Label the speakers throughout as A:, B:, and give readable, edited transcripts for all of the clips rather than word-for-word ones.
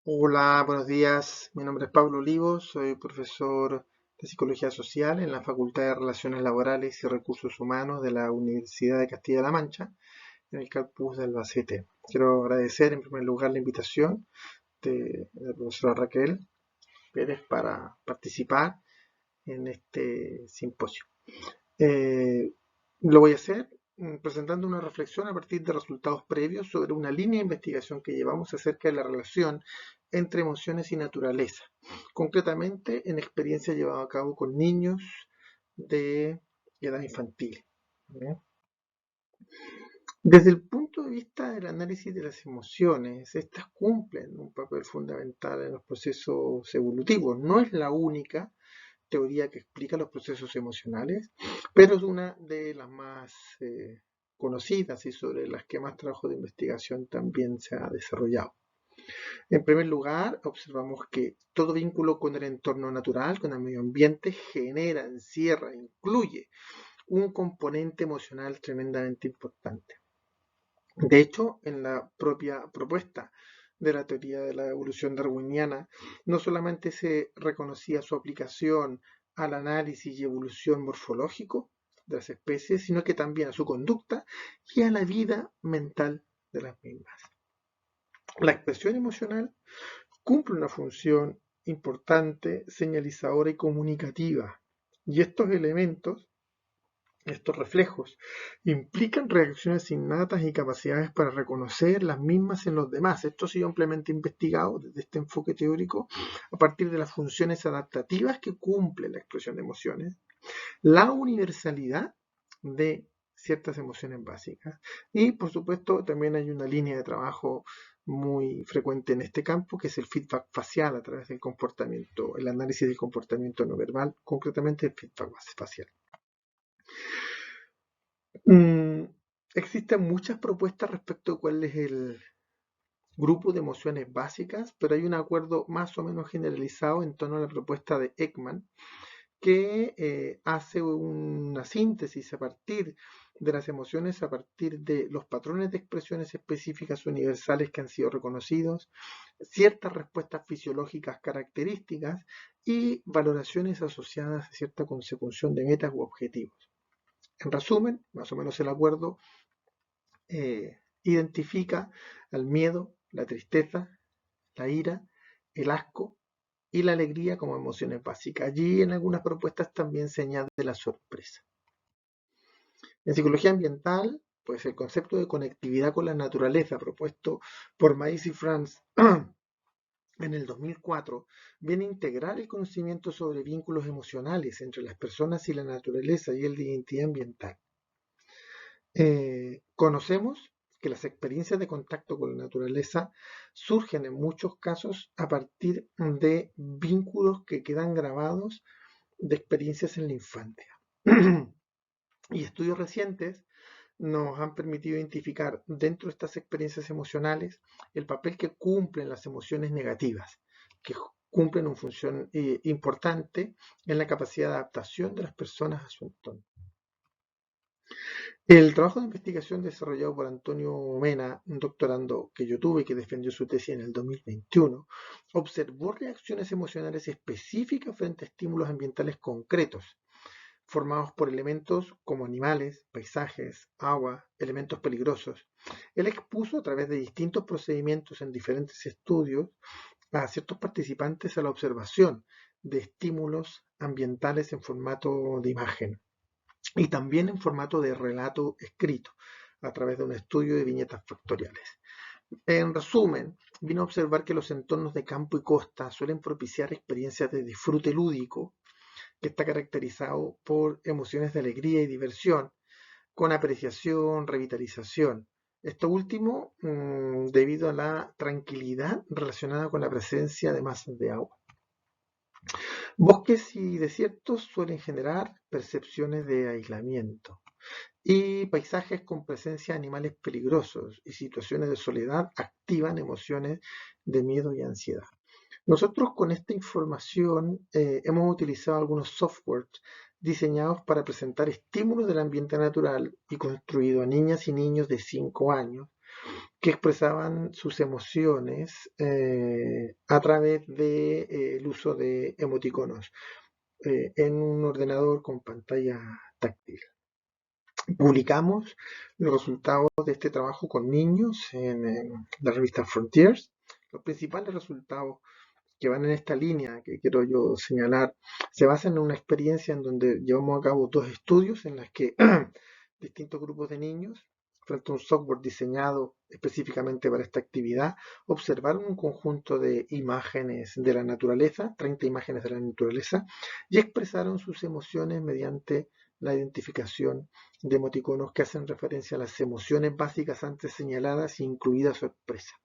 A: Hola, buenos días. Mi nombre es Pablo Olivo, soy profesor de Psicología Social en la Facultad de Relaciones Laborales y Recursos Humanos de la Universidad de Castilla-La Mancha, en el campus de Albacete. Quiero agradecer en primer lugar la invitación de la profesora Raquel Pérez para participar en este simposio. Eh, lo voy a hacer presentando una reflexión a partir de resultados previos sobre una línea de investigación que llevamos acerca de la relación entre emociones y naturaleza, concretamente en experiencias llevadas a cabo con niños de edad infantil. ¿Bien? Desde el punto de vista del análisis de las emociones, estas cumplen un papel fundamental en los procesos evolutivos. No es la única teoría que explica los procesos emocionales, pero es una de las más conocidas y sobre las que más trabajo de investigación también se ha desarrollado. En primer lugar, observamos que todo vínculo con el entorno natural, con el medio ambiente, genera, encierra, incluye un componente emocional tremendamente importante. De hecho, en la propia propuesta de la teoría de la evolución darwiniana, no solamente se reconocía su aplicación al análisis y evolución morfológico de las especies, sino que también a su conducta y a la vida mental de las mismas. La expresión emocional cumple una función importante, señalizadora y comunicativa, y estos elementos, estos reflejos, implican reacciones innatas y capacidades para reconocer las mismas en los demás. Esto ha sido ampliamente investigado desde este enfoque teórico a partir de las funciones adaptativas que cumple la expresión de emociones, la universalidad de ciertas emociones básicas y, por supuesto, también hay una línea de trabajo muy frecuente en este campo, que es el feedback facial a través del comportamiento, el análisis del comportamiento no verbal, concretamente el feedback facial. Mm, Existen muchas propuestas respecto a cuál es el grupo de emociones básicas, pero hay un acuerdo más o menos generalizado en torno a la propuesta de Ekman, que hace una síntesis a partir de las emociones, a partir de los patrones de expresiones específicas universales que han sido reconocidos, ciertas respuestas fisiológicas características y valoraciones asociadas a cierta consecución de metas u objetivos. En resumen, más o menos el acuerdo identifica al miedo, la tristeza, la ira, el asco y la alegría como emociones básicas. Allí en algunas propuestas también se añade la sorpresa. En psicología ambiental, pues el concepto de conectividad con la naturaleza propuesto por Maïs y Franz en el 2004 viene a integrar el conocimiento sobre vínculos emocionales entre las personas y la naturaleza y el de identidad ambiental. Conocemos que las experiencias de contacto con la naturaleza surgen en muchos casos a partir de vínculos que quedan grabados de experiencias en la infancia. Y estudios recientes nos han permitido identificar dentro de estas experiencias emocionales el papel que cumplen las emociones negativas, que cumplen una función importante en la capacidad de adaptación de las personas a su entorno. El trabajo de investigación desarrollado por Antonio Mena, un doctorando que yo tuve y que defendió su tesis en el 2021, observó reacciones emocionales específicas frente a estímulos ambientales concretos, formados por elementos como animales, paisajes, agua, elementos peligrosos. Él expuso a través de distintos procedimientos en diferentes estudios a ciertos participantes a la observación de estímulos ambientales en formato de imagen y también en formato de relato escrito, a través de un estudio de viñetas factoriales. En resumen, vino a observar que los entornos de campo y costa suelen propiciar experiencias de disfrute lúdico, que está caracterizado por emociones de alegría y diversión, con apreciación, revitalización. Esto último debido a la tranquilidad relacionada con la presencia de masas de agua. Bosques y desiertos suelen generar percepciones de aislamiento y paisajes con presencia de animales peligrosos y situaciones de soledad activan emociones de miedo y ansiedad. Nosotros con esta información hemos utilizado algunos softwares diseñados para presentar estímulos del ambiente natural y construido a niñas y niños de 5 años que expresaban sus emociones a través del uso de emoticonos en un ordenador con pantalla táctil. Publicamos los resultados de este trabajo con niños en la revista Frontiers. Los principales resultados que van en esta línea que quiero yo señalar se basan en una experiencia en donde llevamos a cabo 2 estudios en las que distintos grupos de niños, frente a un software diseñado específicamente para esta actividad, observaron un conjunto de imágenes de la naturaleza, 30 imágenes de la naturaleza, y expresaron sus emociones mediante la identificación de emoticonos que hacen referencia a las emociones básicas antes señaladas, incluida sorpresa.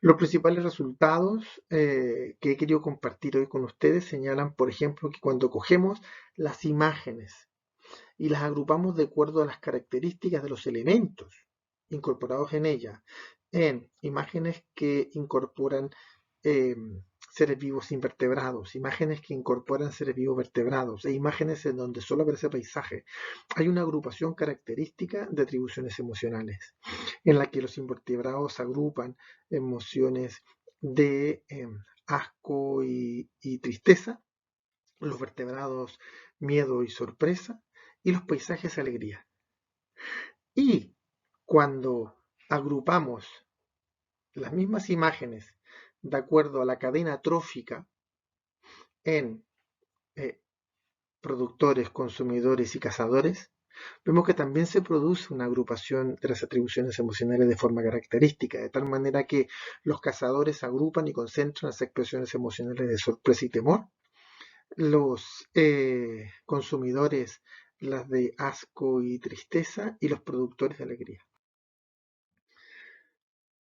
A: Los principales resultados que he querido compartir hoy con ustedes señalan, por ejemplo, que cuando cogemos las imágenes y las agrupamos de acuerdo a las características de los elementos incorporados en ellas, en imágenes que incorporan seres vivos invertebrados, imágenes que incorporan seres vivos vertebrados e imágenes en donde solo aparece paisaje, hay una agrupación característica de atribuciones emocionales en la que los invertebrados agrupan emociones de asco y tristeza, los vertebrados miedo y sorpresa, y los paisajes alegría. Y cuando agrupamos las mismas imágenes de acuerdo a la cadena trófica en productores, consumidores y cazadores, vemos que también se produce una agrupación de las atribuciones emocionales de forma característica, de tal manera que los cazadores agrupan y concentran las expresiones emocionales de sorpresa y temor, los consumidores las de asco y tristeza y los productores de alegría.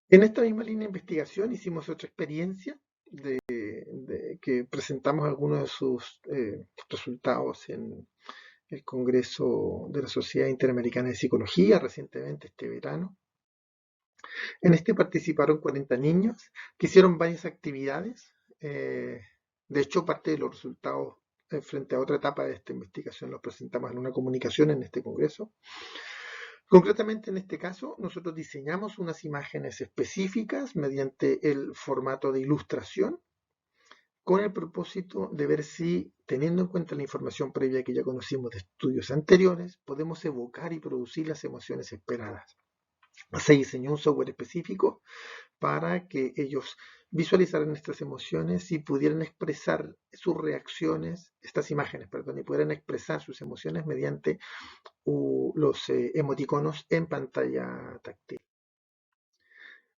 A: En esta misma línea de investigación hicimos otra experiencia que presentamos algunos de sus resultados en el Congreso de la Sociedad Interamericana de Psicología recientemente este verano. En este participaron 40 niños que hicieron varias actividades. De hecho, parte de los resultados frente a otra etapa de esta investigación los presentamos en una comunicación en este congreso. Concretamente, en este caso, nosotros diseñamos unas imágenes específicas mediante el formato de ilustración con el propósito de ver si, teniendo en cuenta la información previa que ya conocimos de estudios anteriores, podemos evocar y producir las emociones esperadas. Se diseñó un software específico para que ellos visualizaran estas emociones y pudieran expresar sus reacciones, estas imágenes, perdón, y pudieran expresar sus emociones mediante los emoticonos en pantalla táctil.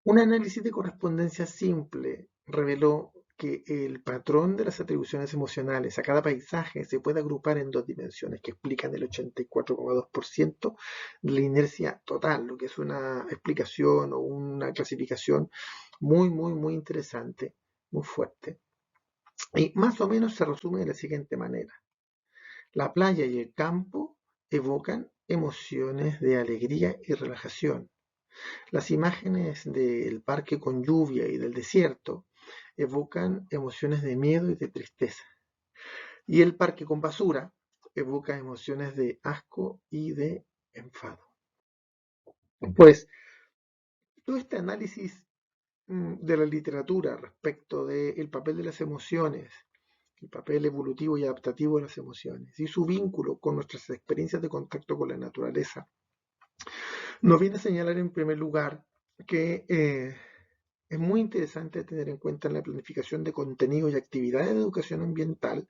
A: Un análisis de correspondencia simple reveló que el patrón de las atribuciones emocionales a cada paisaje se puede agrupar en 2 dimensiones que explican el 84,2% de la inercia total, lo que es una explicación o una clasificación muy interesante, muy fuerte. Y más o menos se resume de la siguiente manera. La playa y el campo evocan emociones de alegría y relajación. Las imágenes del parque con lluvia y del desierto evocan emociones de miedo y de tristeza. Y el parque con basura evoca emociones de asco y de enfado. Pues todo este análisis de la literatura respecto del papel de las emociones, el papel evolutivo y adaptativo de las emociones y su vínculo con nuestras experiencias de contacto con la naturaleza, nos viene a señalar en primer lugar que es muy interesante tener en cuenta en la planificación de contenidos y actividades de educación ambiental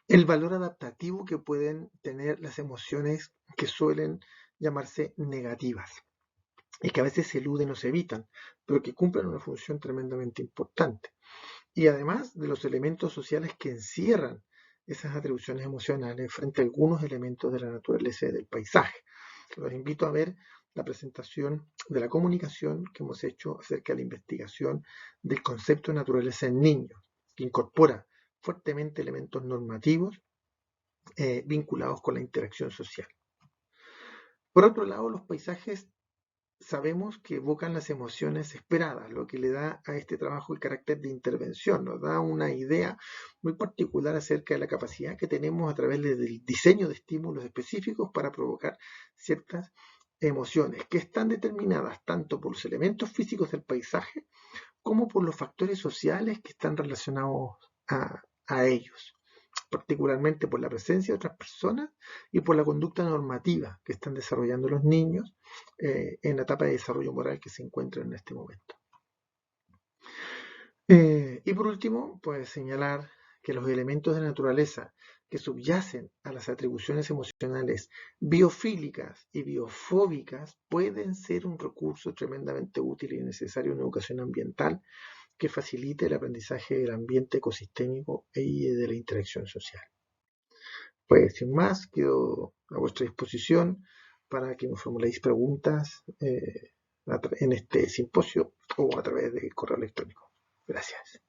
A: el valor adaptativo que pueden tener las emociones que suelen llamarse negativas y que a veces se eluden o se evitan, pero que cumplen una función tremendamente importante. Y además de los elementos sociales que encierran esas atribuciones emocionales frente a algunos elementos de la naturaleza y del paisaje. Los invito a ver la presentación de la comunicación que hemos hecho acerca de la investigación del concepto de naturaleza en niños, que incorpora fuertemente elementos normativos vinculados con la interacción social. Por otro lado, los paisajes sabemos que evocan las emociones esperadas, lo que le da a este trabajo el carácter de intervención, nos da una idea muy particular acerca de la capacidad que tenemos a través del diseño de estímulos específicos para provocar ciertas emociones que están determinadas tanto por los elementos físicos del paisaje como por los factores sociales que están relacionados a ellos, particularmente por la presencia de otras personas y por la conducta normativa que están desarrollando los niños en la etapa de desarrollo moral que se encuentran en este momento. Y por último, pues señalar que los elementos de naturaleza que subyacen a las atribuciones emocionales biofílicas y biofóbicas pueden ser un recurso tremendamente útil y necesario en educación ambiental que facilite el aprendizaje del ambiente ecosistémico y de la interacción social. Pues sin más, quedo a vuestra disposición para que me formuléis preguntas en este simposio o a través de correo electrónico. Gracias.